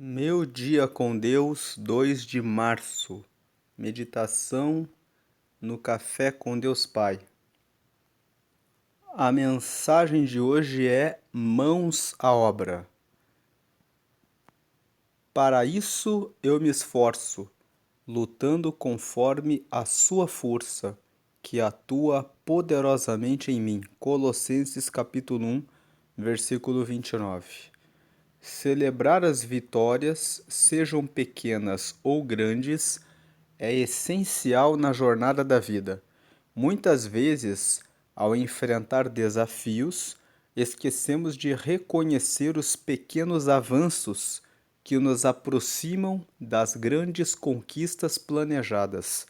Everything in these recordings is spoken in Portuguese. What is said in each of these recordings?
Meu dia com Deus, 2 de março. Meditação no Café com Deus Pai. A mensagem de hoje é mãos à obra. Para isso eu me esforço, lutando conforme a sua força, que atua poderosamente em mim. Colossenses capítulo 1, versículo 29. Celebrar as vitórias, sejam pequenas ou grandes, é essencial na jornada da vida. Muitas vezes, ao enfrentar desafios, esquecemos de reconhecer os pequenos avanços que nos aproximam das grandes conquistas planejadas.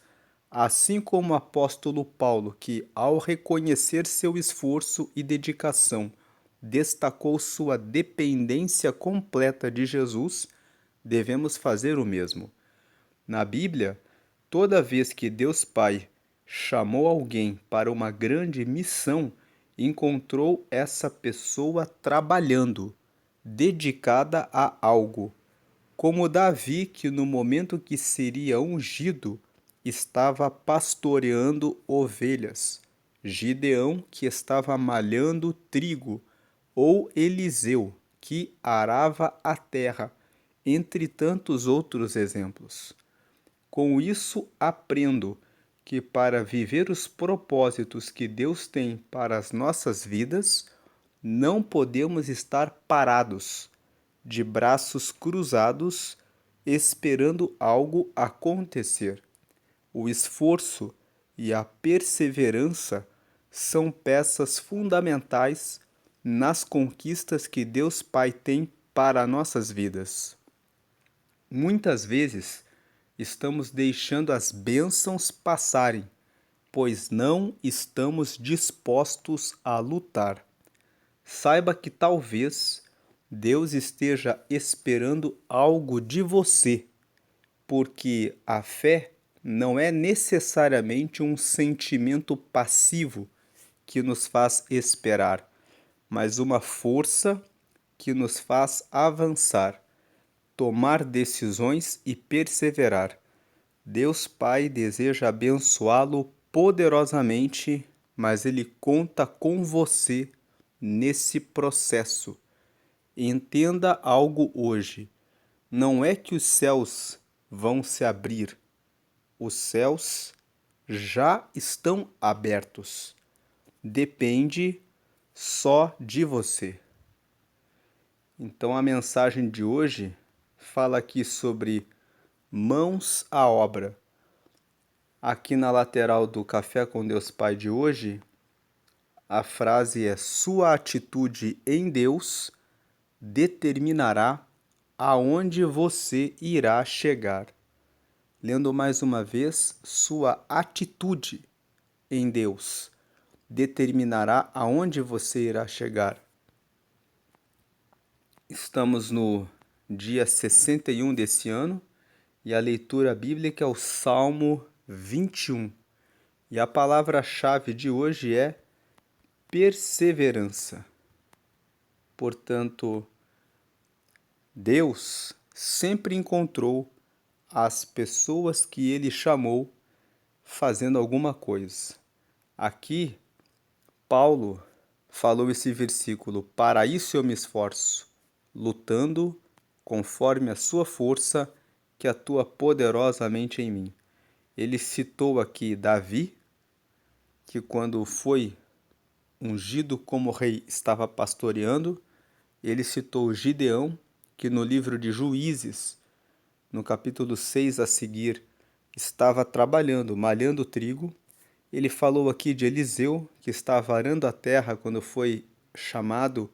Assim como o apóstolo Paulo, que, ao reconhecer seu esforço e dedicação, destacou sua dependência completa de Jesus, devemos fazer o mesmo. Na Bíblia, toda vez que Deus Pai chamou alguém para uma grande missão, encontrou essa pessoa trabalhando, dedicada a algo, como Davi, que no momento que seria ungido, estava pastoreando ovelhas, Gideão, que estava malhando trigo, ou Eliseu, que arava a terra, entre tantos outros exemplos. Com isso, aprendo que para viver os propósitos que Deus tem para as nossas vidas, não podemos estar parados, de braços cruzados, esperando algo acontecer. O esforço e a perseverança são peças fundamentais nas conquistas que Deus Pai tem para nossas vidas. Muitas vezes, estamos deixando as bênçãos passarem, pois não estamos dispostos a lutar. Saiba que talvez Deus esteja esperando algo de você, porque a fé não é necessariamente um sentimento passivo que nos faz esperar, mas uma força que nos faz avançar, tomar decisões e perseverar. Deus Pai deseja abençoá-lo poderosamente, mas Ele conta com você nesse processo. Entenda algo hoje. Não é que os céus vão se abrir. Os céus já estão abertos. Depende só de você. Então a mensagem de hoje fala aqui sobre mãos à obra. Aqui na lateral do Café com Deus Pai de hoje, a frase é: sua atitude em Deus determinará aonde você irá chegar. Lendo mais uma vez, sua atitude em Deus determinará aonde você irá chegar. Estamos no dia 61 desse ano e a leitura bíblica é o Salmo 21. E a palavra-chave de hoje é perseverança. Portanto, Deus sempre encontrou as pessoas que ele chamou fazendo alguma coisa. Aqui, Paulo falou esse versículo: para isso eu me esforço, lutando conforme a sua força que atua poderosamente em mim. Ele citou aqui Davi, que quando foi ungido como rei estava pastoreando. Ele citou Gideão, que no livro de Juízes, no capítulo 6 a seguir, estava trabalhando, malhando trigo. Ele falou aqui de Eliseu, que estava arando a terra quando foi chamado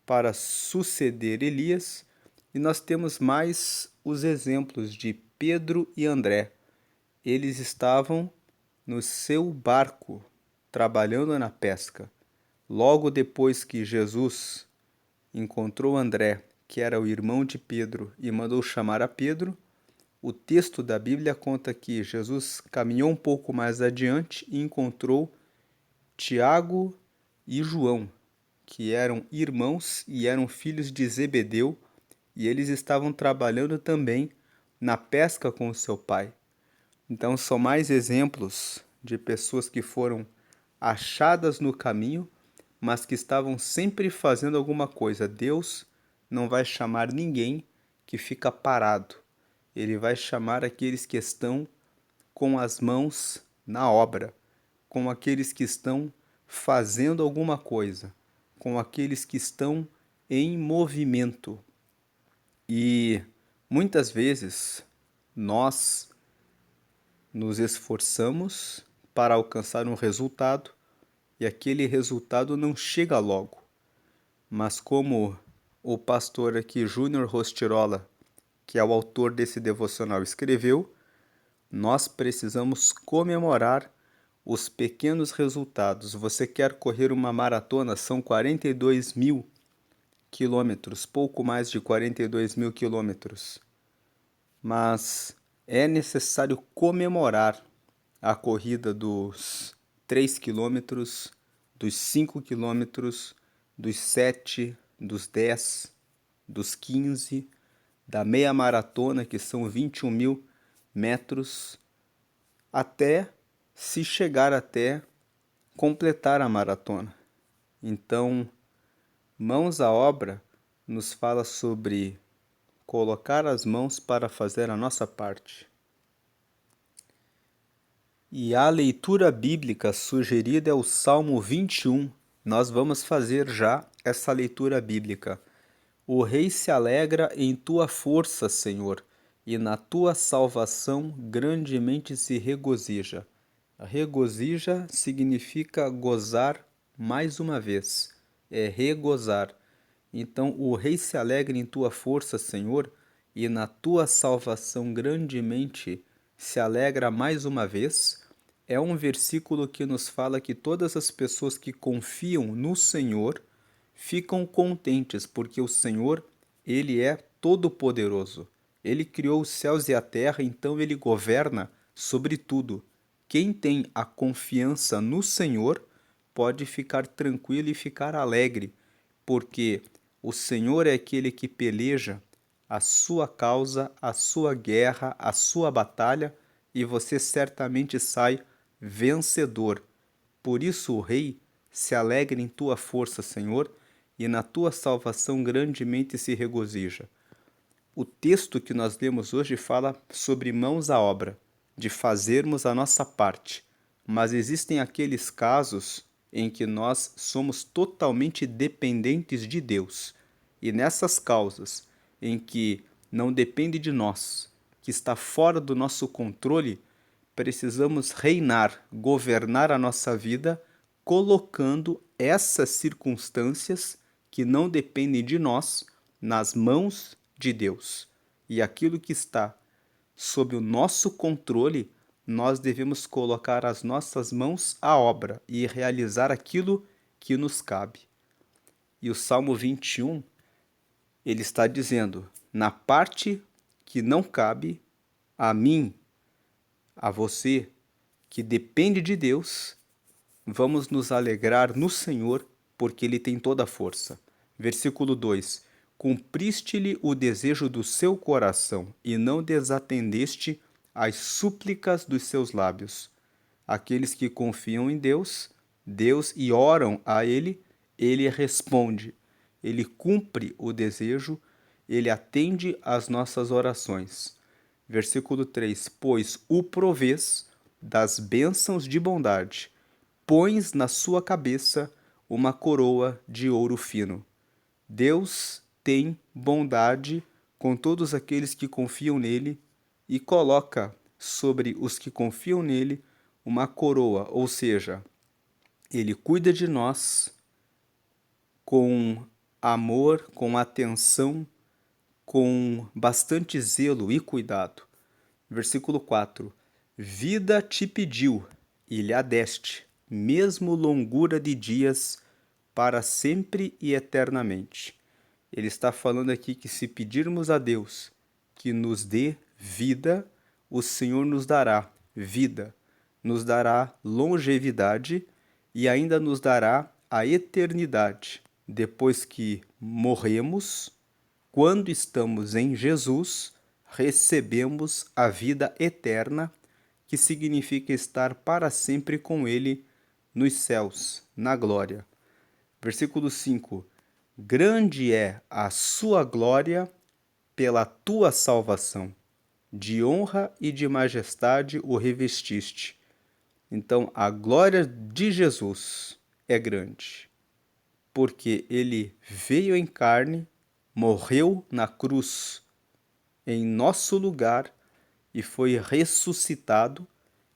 para suceder Elias. E nós temos mais os exemplos de Pedro e André. Eles estavam no seu barco, trabalhando na pesca. Logo depois que Jesus encontrou André, que era o irmão de Pedro, e mandou chamar a Pedro, o texto da Bíblia conta que Jesus caminhou um pouco mais adiante e encontrou Tiago e João, que eram irmãos e eram filhos de Zebedeu, e eles estavam trabalhando também na pesca com o seu pai. Então, são mais exemplos de pessoas que foram achadas no caminho, mas que estavam sempre fazendo alguma coisa. Deus não vai chamar ninguém que fica parado. Ele vai chamar aqueles que estão com as mãos na obra, com aqueles que estão fazendo alguma coisa, com aqueles que estão em movimento. E muitas vezes nós nos esforçamos para alcançar um resultado e aquele resultado não chega logo. Mas como o pastor aqui, Júnior Rostirola, que é o autor desse devocional, escreveu, nós precisamos comemorar os pequenos resultados. Você quer correr uma maratona? São 42 mil quilômetros, pouco mais de 42 mil quilômetros. Mas é necessário comemorar a corrida dos 3 quilômetros, dos 5 quilômetros, dos 7, dos 10, dos 15, da meia maratona, que são 21 mil metros, até se chegar até completar a maratona. Então, mãos à obra nos fala sobre colocar as mãos para fazer a nossa parte. E a leitura bíblica sugerida é o Salmo 21. Nós vamos fazer já essa leitura bíblica. O rei se alegra em tua força, Senhor, e na tua salvação grandemente se regozija. Regozija significa gozar mais uma vez, é regozar. Então o rei se alegra em tua força, Senhor, e na tua salvação grandemente se alegra mais uma vez. É um versículo que nos fala que todas as pessoas que confiam no Senhor ficam contentes, porque o Senhor, ele é todo-poderoso. Ele criou os céus e a terra, então ele governa sobre tudo. Quem tem a confiança no Senhor pode ficar tranquilo e ficar alegre, porque o Senhor é aquele que peleja a sua causa, a sua guerra, a sua batalha, e você certamente sai vencedor. Por isso o rei se alegra em tua força, Senhor, e na tua salvação grandemente se regozija. O texto que nós lemos hoje fala sobre mãos à obra, de fazermos a nossa parte, mas existem aqueles casos em que nós somos totalmente dependentes de Deus. E nessas causas em que não depende de nós, que está fora do nosso controle, precisamos reinar, governar a nossa vida, colocando essas circunstâncias que não dependem de nós nas mãos de Deus. E aquilo que está sob o nosso controle, nós devemos colocar as nossas mãos à obra e realizar aquilo que nos cabe. E o Salmo 21, ele está dizendo: na parte que não cabe a mim, a você, que depende de Deus, vamos nos alegrar no Senhor, porque Ele tem toda a força. Versículo 2: Cumpriste-lhe o desejo do seu coração, e não desatendeste às súplicas dos seus lábios. Aqueles que confiam em Deus, Deus e oram a Ele, Ele responde. Ele cumpre o desejo, Ele atende às nossas orações. Versículo 3: Pois o provês das bênçãos de bondade, pões na sua cabeça uma coroa de ouro fino. Deus tem bondade com todos aqueles que confiam nele e coloca sobre os que confiam nele uma coroa, ou seja, ele cuida de nós com amor, com atenção, com bastante zelo e cuidado. Versículo 4: Vida te pediu e lhe a deste, mesmo longura de dias, para sempre e eternamente. Ele está falando aqui que se pedirmos a Deus que nos dê vida, o Senhor nos dará vida, nos dará longevidade e ainda nos dará a eternidade. Depois que morremos, quando estamos em Jesus, recebemos a vida eterna, que significa estar para sempre com Ele nos céus, na glória. Versículo 5: Grande é a sua glória pela tua salvação, de honra e de majestade o revestiste. Então, a glória de Jesus é grande, porque ele veio em carne, morreu na cruz em nosso lugar e foi ressuscitado,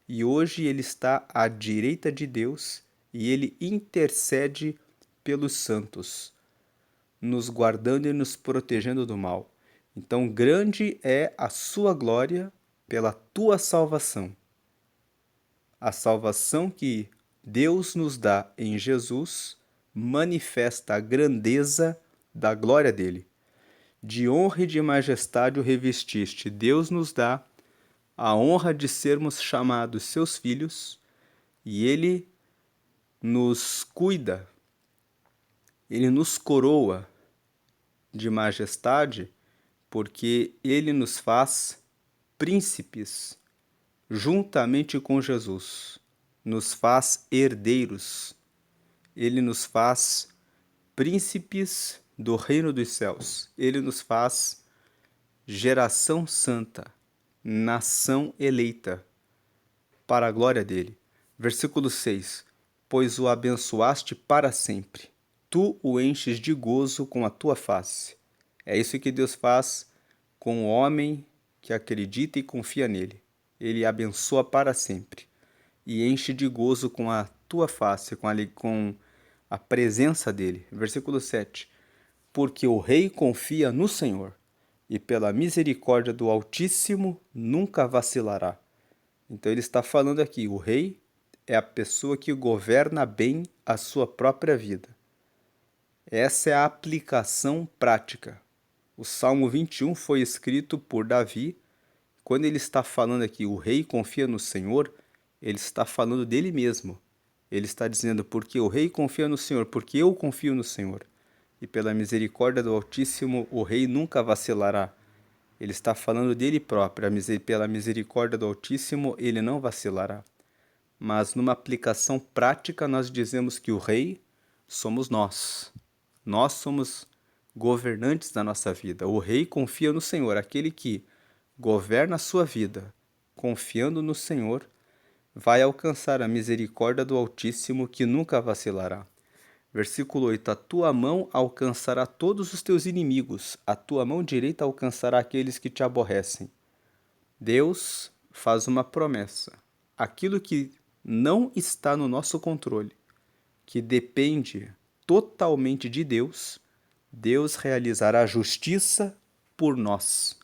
e hoje ele está à direita de Deus e ele intercede pelos santos, nos guardando e nos protegendo do mal. Então, grande é a sua glória pela tua salvação. A salvação que Deus nos dá em Jesus manifesta a grandeza da glória dele. De honra e de majestade o revestiste. Deus nos dá a honra de sermos chamados seus filhos e ele nos cuida, ele nos coroa de majestade, porque ele nos faz príncipes juntamente com Jesus, nos faz herdeiros, ele nos faz príncipes do reino dos céus, ele nos faz geração santa, nação eleita, para a glória dele. Versículo 6: Pois o abençoaste para sempre, tu o enches de gozo com a tua face. É isso que Deus faz com o homem que acredita e confia nele. Ele abençoa para sempre e enche de gozo com a tua face, com a presença dele. Versículo 7: Porque o rei confia no Senhor, e pela misericórdia do Altíssimo nunca vacilará. Então ele está falando aqui, o rei é a pessoa que governa bem a sua própria vida. Essa é a aplicação prática. O Salmo 21 foi escrito por Davi. Quando ele está falando aqui, o rei confia no Senhor, ele está falando dele mesmo. Ele está dizendo, porque o rei confia no Senhor, porque eu confio no Senhor. E pela misericórdia do Altíssimo, o rei nunca vacilará. Ele está falando dele próprio. Pela misericórdia do Altíssimo, ele não vacilará. Mas numa aplicação prática, nós dizemos que o rei somos nós. Nós somos governantes da nossa vida. O rei confia no Senhor. Aquele que governa a sua vida, confiando no Senhor, vai alcançar a misericórdia do Altíssimo, que nunca vacilará. Versículo 8: A tua mão alcançará todos os teus inimigos, a tua mão direita alcançará aqueles que te aborrecem. Deus faz uma promessa. Aquilo que não está no nosso controle, que depende totalmente de Deus, Deus realizará justiça por nós.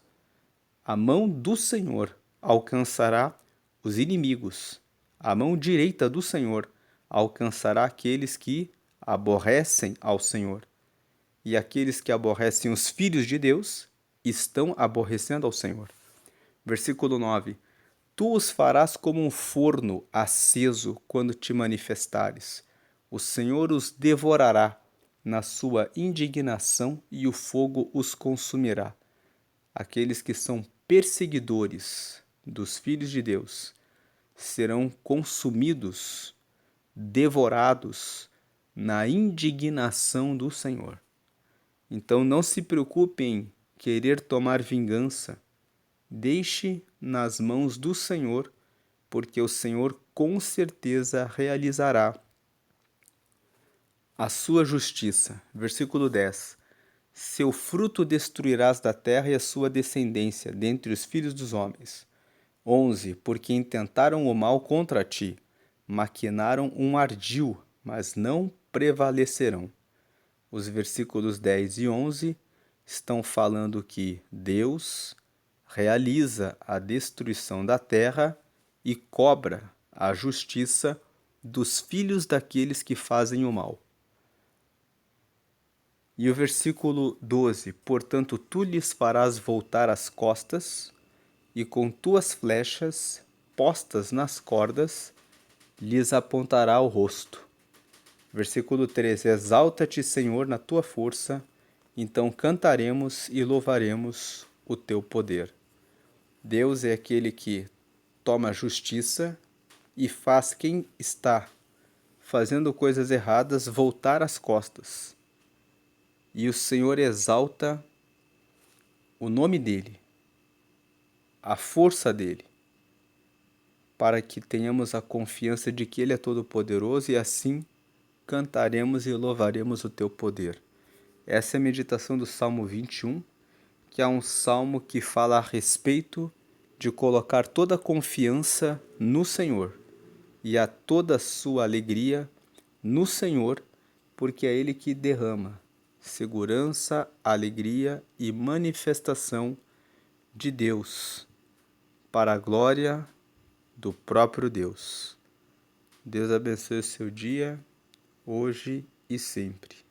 A mão do Senhor alcançará os inimigos. A mão direita do Senhor alcançará aqueles que aborrecem ao Senhor. E aqueles que aborrecem os filhos de Deus estão aborrecendo ao Senhor. Versículo 9: Tu os farás como um forno aceso quando te manifestares. O Senhor os devorará na sua indignação e o fogo os consumirá. Aqueles que são perseguidores dos filhos de Deus serão consumidos, devorados na indignação do Senhor. Então não se preocupe em querer tomar vingança. Deixe nas mãos do Senhor, porque o Senhor com certeza realizará a sua justiça. Versículo 10: Seu fruto destruirás da terra e a sua descendência dentre os filhos dos homens. 11: Porque intentaram o mal contra ti, maquinaram um ardil, mas não prevalecerão. Os versículos 10 e 11 estão falando que Deus realiza a destruição da terra e cobra a justiça dos filhos daqueles que fazem o mal. E o versículo 12: Portanto, tu lhes farás voltar as costas, e com tuas flechas, postas nas cordas, lhes apontará o rosto. Versículo 13: Exalta-te, Senhor, na tua força, então cantaremos e louvaremos o teu poder. Deus é aquele que toma a justiça e faz quem está fazendo coisas erradas voltar as costas. E o Senhor exalta o nome dele, a força dele, para que tenhamos a confiança de que ele é todo-poderoso e assim cantaremos e louvaremos o teu poder. Essa é a meditação do Salmo 21, que é um salmo que fala a respeito de colocar toda a confiança no Senhor e a toda a sua alegria no Senhor, porque é Ele que derrama segurança, alegria e manifestação de Deus para a glória do próprio Deus. Deus abençoe o seu dia, hoje e sempre.